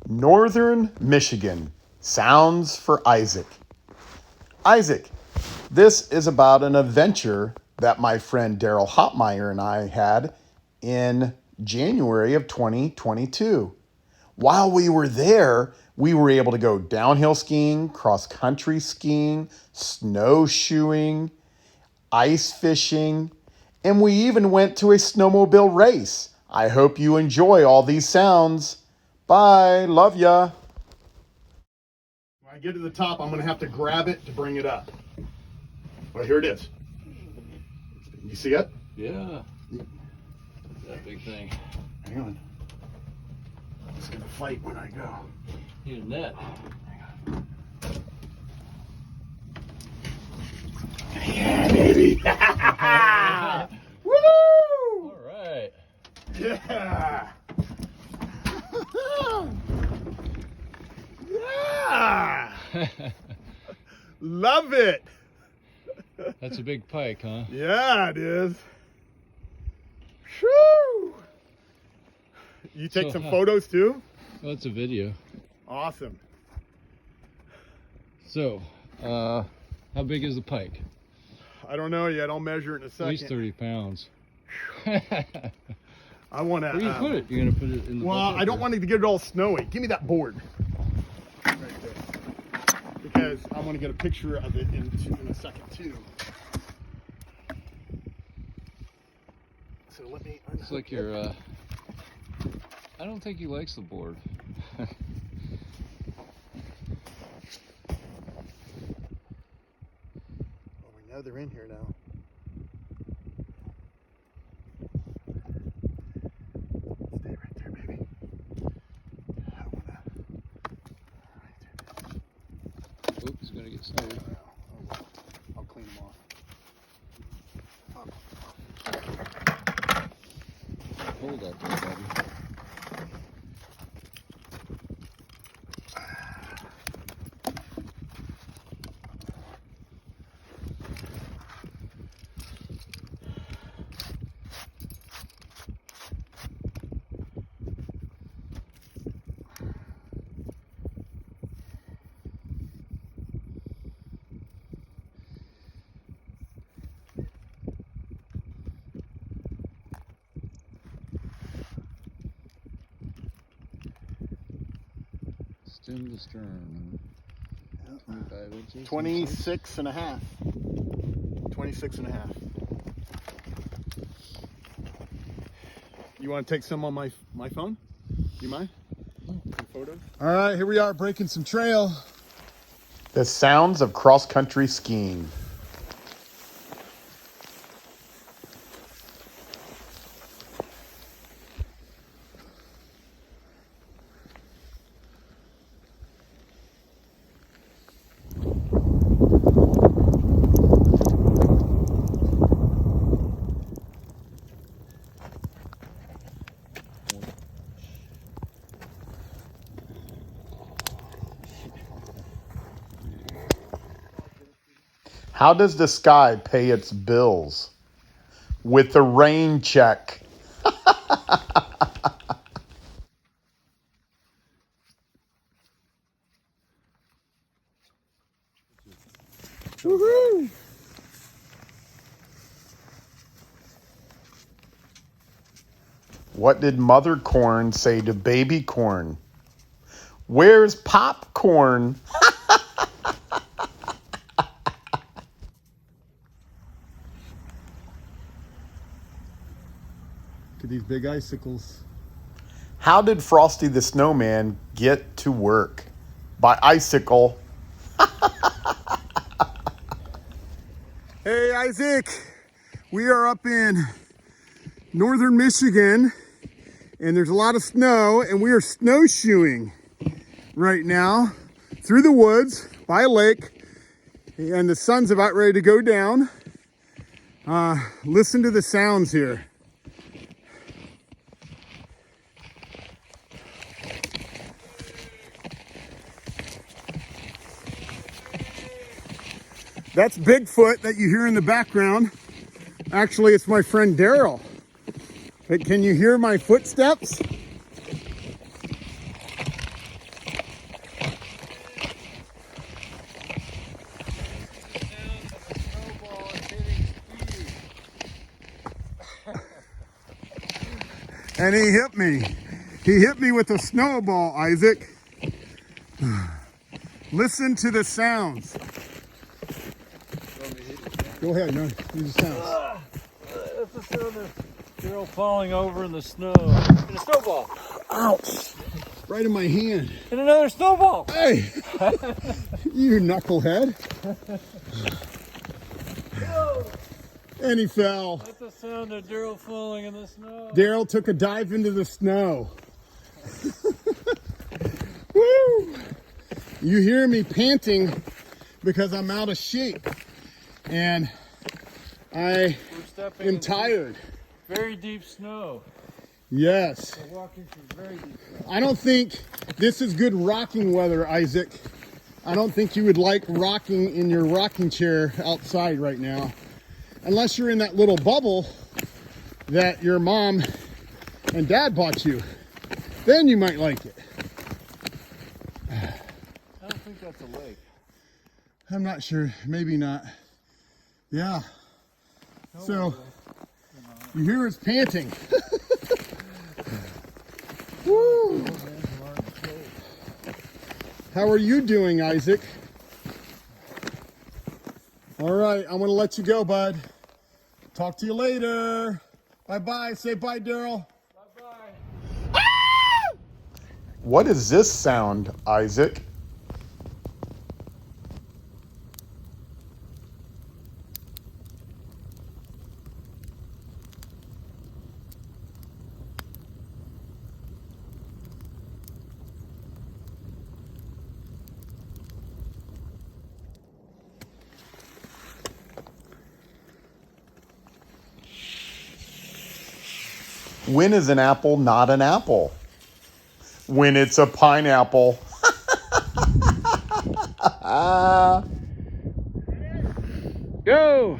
Northern Michigan. Sounds for Isaac. Isaac, this is about an adventure that my friend Darrel Hotmire and I had in January of 2022. While we were there, we were able to go downhill skiing, cross-country skiing, snowshoeing, ice fishing, and we even went to a snowmobile race. I hope you enjoy all these sounds. Bye. Love ya. When I get to the top, I'm going to have to grab it to bring it up. Well, here it is. You see it? Yeah. That big thing. Hang on. It's going to fight when I go. Need a net. Yeah, baby. Woo! All right. Yeah. Yeah. Love it. That's a big pike, huh? Yeah, it is. Whew. You take some photos too? Oh, it's a video. Awesome. So, how big is the pike? I don't know yet. I'll measure it in a second. At least 30 pounds. I want to. Where do you put it? You're going to put it in the Well, bucket, I don't want it to get it all snowy. Give me that board. Right there. Because I want to get a picture of it in a second too. So let me. It's like you're. I don't think he likes the board. Oh, we know they're in here now. Stay right there, baby. I wanna. Right there. Oops, it's going to get snowy. Oh, well. I'll clean them off. Hold that there, buddy. Stem to stern. 25 inches. 26 and a half. 26 and a half. You want to take some on my phone? You mind? Some photos? All right, here we are breaking some trail. The sounds of cross-country skiing. How does the sky pay its bills? With a rain check. Woohoo! What did Mother Corn say to Baby Corn? Where's popcorn? Look at these big icicles. How did Frosty the Snowman get to work? By icicle. Hey Isaac, we are up in northern Michigan and there's a lot of snow and we are snowshoeing right now through the woods by a lake and the sun's about ready to go down. Listen to the sounds here. That's Bigfoot that you hear in the background. Actually, it's my friend Darrel. But can you hear my footsteps? And he hit me. He hit me with a snowball, Isaac. Listen to the sounds. Go ahead, no, use the sounds. That's the sound of Darrel falling over in the snow. And a snowball. Ouch! Right in my hand. And another snowball. Hey! You knucklehead. And he fell. That's the sound of Darrel falling in the snow. Darrel took a dive into the snow. Woo! You hear me panting because I'm out of shape. And I am tired. Very deep snow. Yes. We're walking through very deep snow. I don't think this is good rocking weather, Isaac. I don't think you would like rocking in your rocking chair outside right now. Unless you're in that little bubble that your mom and dad bought you. Then you might like it. I don't think that's a lake. I'm not sure. Maybe not. Yeah. So, you hear it's panting. Woo. How are you doing, Isaac? All right, I'm going to let you go, bud. Talk to you later. Bye-bye. Say bye, Darrel. Bye-bye. What is this sound, Isaac? When is an apple not an apple? When it's a pineapple. Go!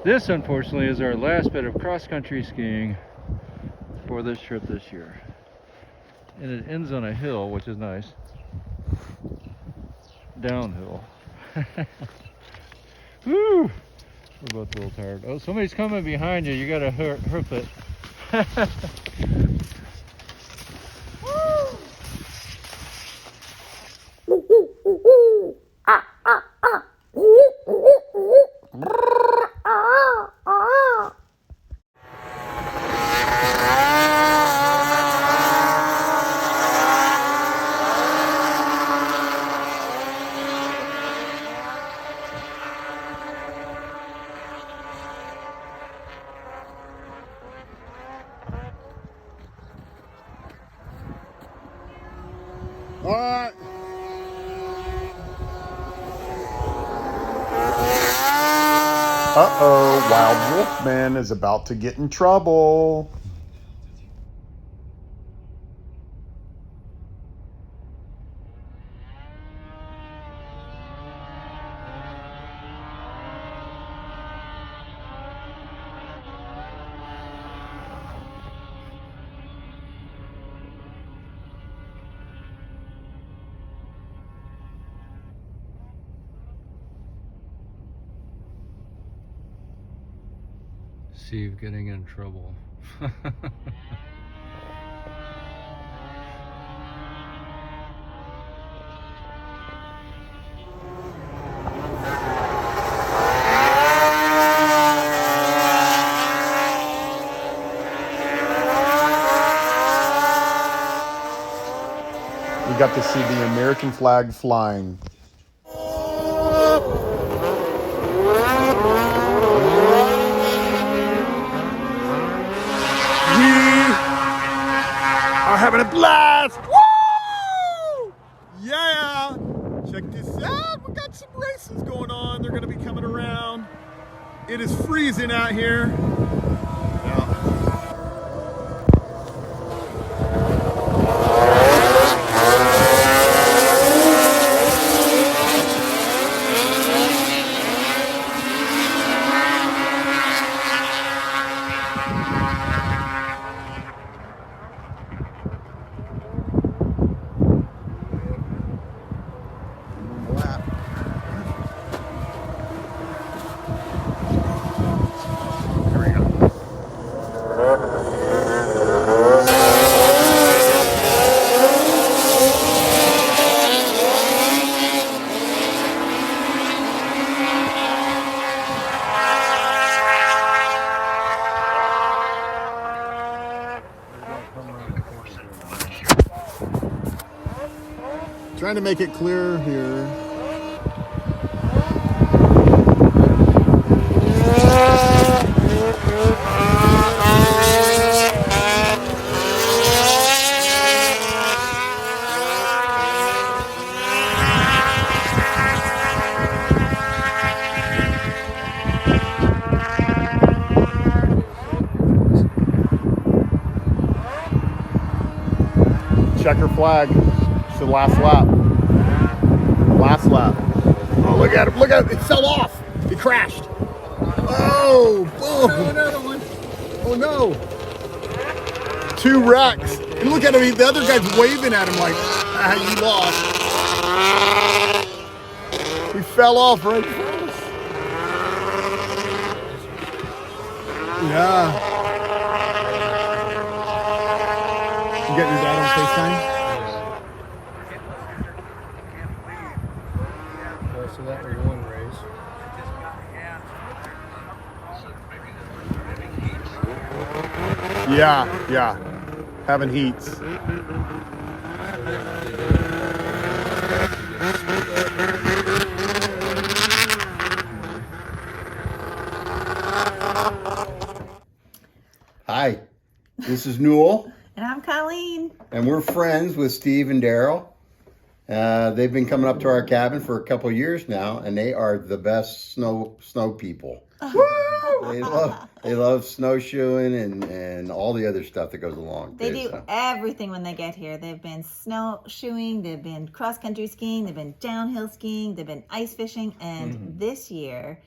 This, unfortunately, is our last bit of cross-country skiing for this trip this year. And it ends on a hill, which is nice. Downhill. Woo! We're both a little tired. Oh, somebody's coming behind you. You gotta hoof it. All right. Uh-oh, Wild Wolfman is about to get in trouble. Steve getting in trouble. We got to see the American flag flying. Are having a blast! Woo! Yeah! Check this out. We got some races going on. They're going to be coming around. It is freezing out here. Yeah. Trying to make it clear here. Checker flag. It's the last lap. Last lap. Oh, look at him. Look at him. It fell off. It crashed. Oh, boom. Another one. Oh, no. 2 wrecks. And look at him. The other guy's waving at him like, you lost. He fell off right in front of us. Yeah. You getting your dad on FaceTime? So that was one race. Yeah. Having heats. Hi, this is Newell, And I'm Colleen. and we're friends with Steve and Darrel. They've been coming up to our cabin for a couple of years now, and they are the best snow people. They love snowshoeing and all the other stuff that goes along. They too, do so. everything when they get here. They've been snowshoeing, they've been cross-country skiing, they've been downhill skiing, they've been ice fishing, and this year,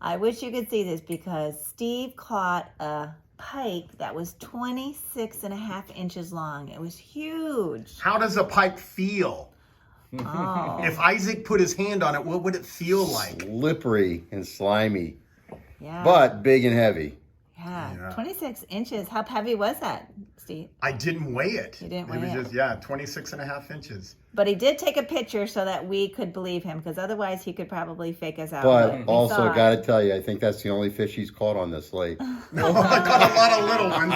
I wish you could see this because Steve caught a pike that was 26.5 inches long. It was huge. How does a pike feel? Oh, If Isaac put his hand on it, what would it feel like? Slippery and slimy, yeah. but big and heavy. Yeah, 26 inches. How heavy was that, Steve? I didn't weigh it. You didn't It weigh was it. just, 26.5 inches. But he did take a picture so that we could believe him, because otherwise he could probably fake us out. But we also, saw it. got to tell you, I think that's the only fish he's caught on this lake. No, I caught a lot of little ones.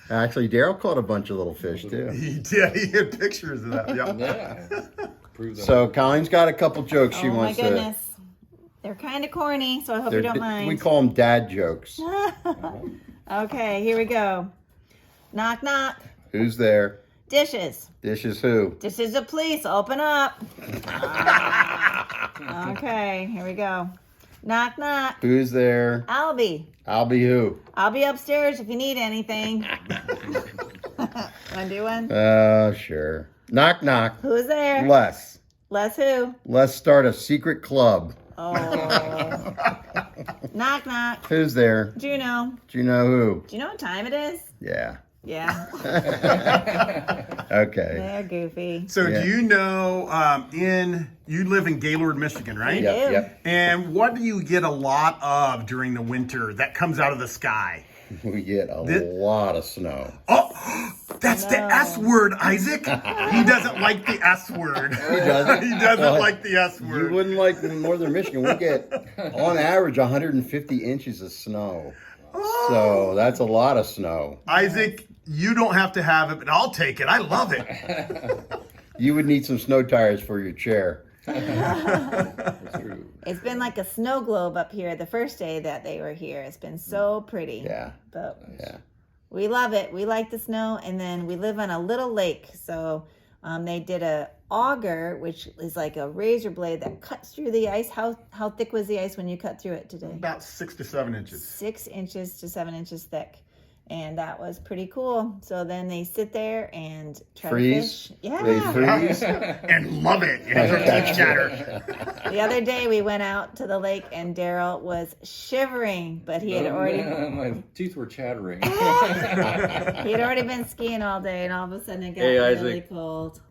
Actually, Darrel caught a bunch of little fish too. He did. He had pictures of that. Yep. Yeah. Prove that. So Colleen's got a couple jokes she Oh my wants goodness. They're kind of corny, so I hope you don't mind. We call them dad jokes. Okay, here we go. Knock, knock. Who's there? Dishes. Dishes who? This is the police. Open up. Okay, here we go. Knock, knock. Who's there? I'll be. I'll be who? I'll be upstairs if you need anything. Wanna do one? Sure. Knock, knock. Who's there? Les. Les who? Let's start a secret club. Oh. Knock, knock. Who's there? Juno. Do you know who? Do you know what time it is? Yeah. Yeah. Okay. They're goofy. So Yeah. do you know, you live in Gaylord, Michigan, right? Yeah. Yep, yep. And what do you get a lot of during the winter that comes out of the sky? We get a lot of snow. Oh, that's the S word, Isaac. He doesn't like the S word. He doesn't? He doesn't Well, like the S You word. wouldn't like in northern Michigan. We get, on average, 150 inches of snow. So that's a lot of snow. Isaac, you don't have to have it, but I'll take it. I love it. You would need some snow tires for your chair. It's been like a snow globe up here the first day that they were here. It's been so pretty. Yeah. But Yeah. we love it. We like the snow. And then we live on a little lake. So they did a auger, which is like a razor blade that cuts through the ice. How thick was the ice when you cut through it today? About 6 to 7 inches. 6 inches to 7 inches thick. And that was pretty cool. So then they sit there and try Freeze? to fish. Yeah. They freeze. And love it. And her teeth chatter. The other day we went out to the lake and Darrel was shivering, but he had already My teeth were chattering. he had already been skiing all day, and all of a sudden it got Hey, really Isaac. cold.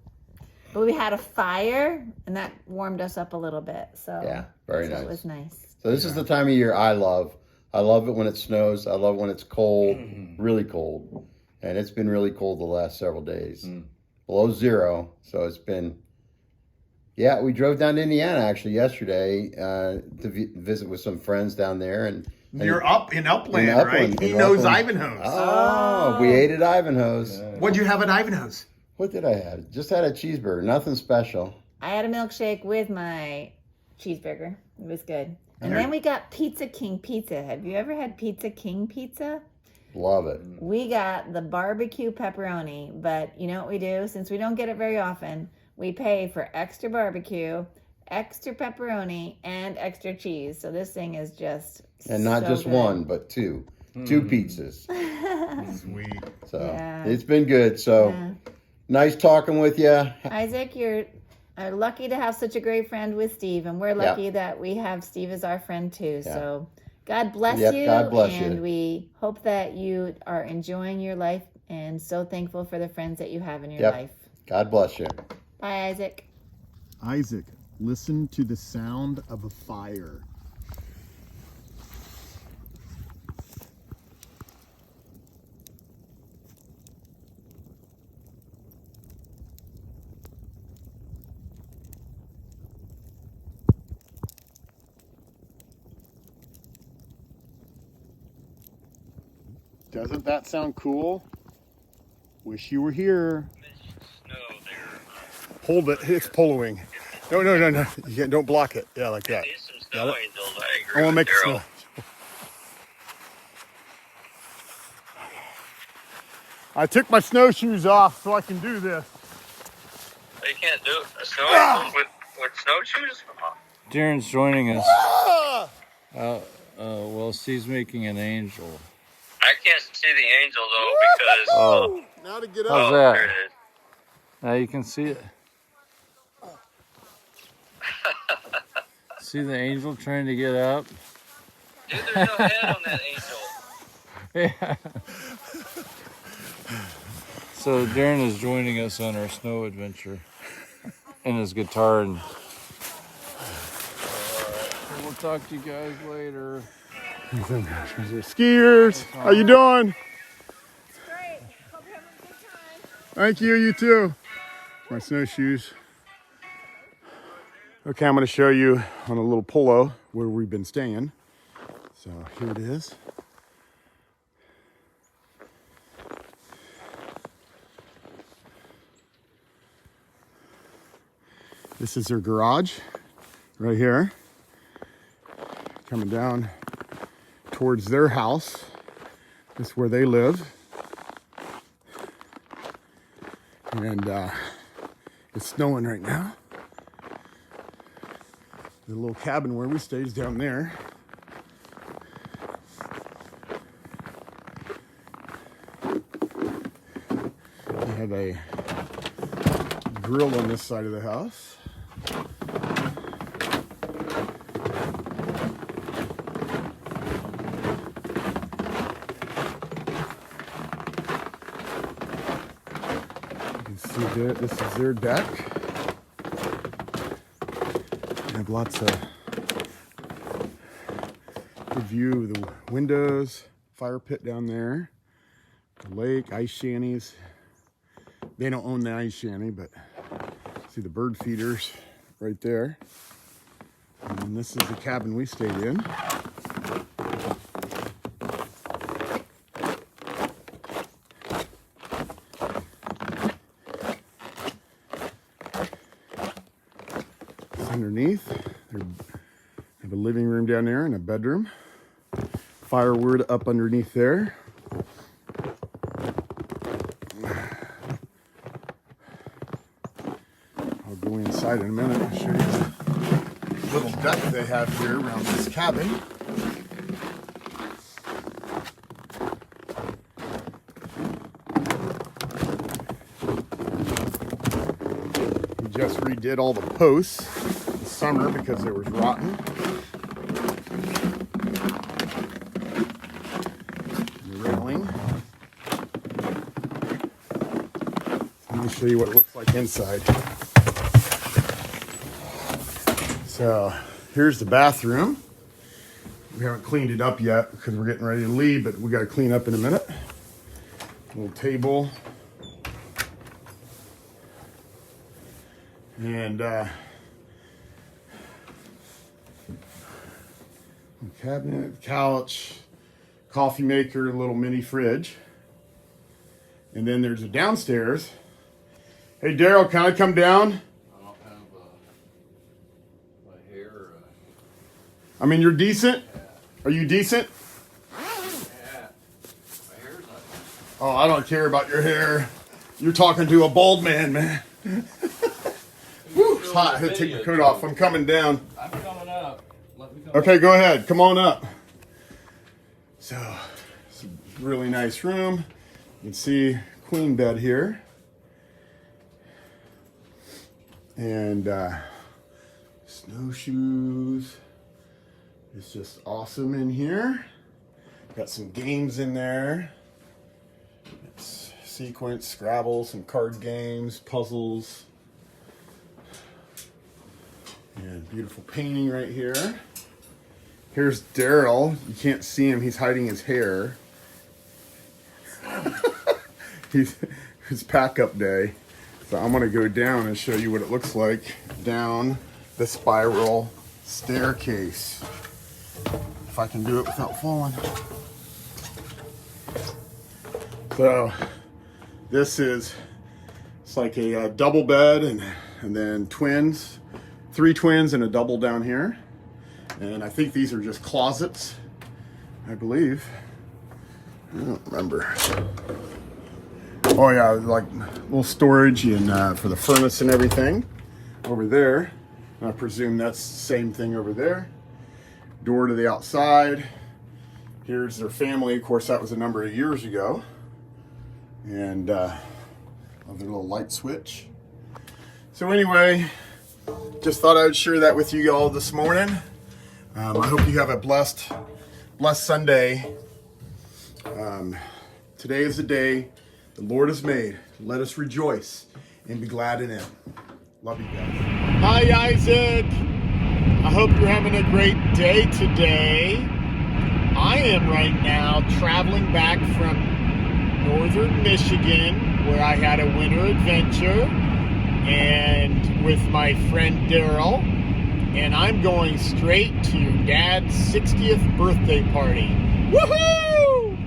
But we had a fire, and that warmed us up a little bit. So Yeah, very so nice. It was nice. So this is the time of year I love. I love it when it snows. I love when it's cold, really cold. And it's been really cold the last several days. Below zero. So it's been, yeah, we drove down to Indiana actually yesterday to visit with some friends down there. And You're up in Upland, In Upland, right? He in knows Upland. Ivanhoe's. Oh, we ate at Ivanhoe's. What'd you have at Ivanhoe's? What did I have? Just had a cheeseburger. Nothing special. I had a milkshake with my cheeseburger. It was good. And then we got Pizza King pizza. Have you ever had Pizza King pizza? Love it. We got the barbecue pepperoni, but you know what we do? Since we don't get it very often, we pay for extra barbecue, extra pepperoni, and extra cheese. So this thing is just And not so just good. one, but two. 2 pizzas. Sweet. So Yeah. it's been good. So Yeah. nice talking with you. Isaac, you're lucky to have such a great friend with Steve, and we're lucky that we have Steve as our friend too. Yeah. So God bless Yep, you, God bless and you. we hope that you are enjoying your life and so thankful for the friends that you have in your Yep. life. God bless you. Bye, Isaac. Isaac, listen to the sound of a fire. Doesn't that sound cool? Wish you were here. Hold it. It's poloing. No. You can't, don't block it. Yeah, like that. Got it? I want to make it snow. I took my snowshoes off so I can do this. You can't do a snow with snowshoes? Darren's joining us. Ah! Well, Steve's making an angel. I can't see the angel though because Now to get How's up. that? there it is. Now you can see it. See the angel trying to get up? Dude, there's no head on that angel. Yeah. So Darren is joining us on our snow adventure in his guitar, and we'll talk to you guys later. Skiers, how you doing? Great. Hope you're having a good time. Thank you, you too. My snowshoes. Okay, I'm going to show you on a little polo where we've been staying. So here it is. This is their garage right here. Coming down towards their house. This is where they live. And it's snowing right now. The little cabin where we stayed is down there. We have a grill on this side of the house. You can see there, this is their deck. They have lots of good view of the windows, fire pit down there, the lake, ice shanties. They don't own the ice shanty, but see the bird feeders right there. And then this is the cabin we stayed in. Underneath, they have a living room down there and a bedroom. Firewood up underneath there. I'll go inside in a minute and show you the little deck they have here around this cabin. We just redid all the posts this summer because they was rotten. The railing. Let me show you what it looks like inside. So here's the bathroom. We haven't cleaned it up yet because we're getting ready to leave, but we got to clean up in a minute. Little table. And cabinet, couch, coffee maker, little mini fridge. And then there's a downstairs Hey, Darrel, can I come down? I don't have my hair. I mean, you're decent. Are you decent? Yeah, my hair's not. Oh, I don't care about your hair. You're talking to a bald man, man. Woo, it's hot. I had to take my coat off. I'm coming down. I'm coming up. Let me come Okay, go ahead. Come on up. So, it's a really nice room. You can see queen bed here. And snowshoes. It's just awesome in here. Got some games in there. It's sequence, Scrabble, some card games, puzzles. And beautiful painting right here. Here's Darrel. You can't see him. He's hiding his hair. It's pack-up day. So I'm going to go down and show you what it looks like down the spiral staircase. If I can do it without falling. So this is, it's like a double bed and then twins. 3 twins and a double down here. And I think these are just closets, I believe. I don't remember. Oh yeah, like little storage and for the furnace and everything over there. And I presume that's the same thing over there. Door to the outside. Here's their family. Of course, that was a number of years ago. And their little light switch. So anyway, just thought I would share that with you all this morning. I hope you have a blessed Sunday. Today is the day the Lord has made. Let us rejoice and be glad in it. Love you guys. Hi, Isaac. I hope you're having a great day today. I am right now traveling back from northern Michigan, where I had a winter adventure, and with my friend Darrel, and I'm going straight to your dad's 60th birthday party. Woohoo!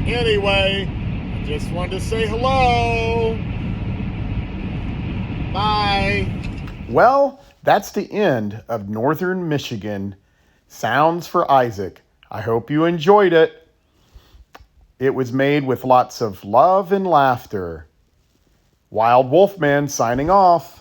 Anyway, I just wanted to say hello. Bye. Well, that's the end of Northern Michigan Sounds for Isaac. I hope you enjoyed it. It was made with lots of love and laughter. Wild Wolfman signing off.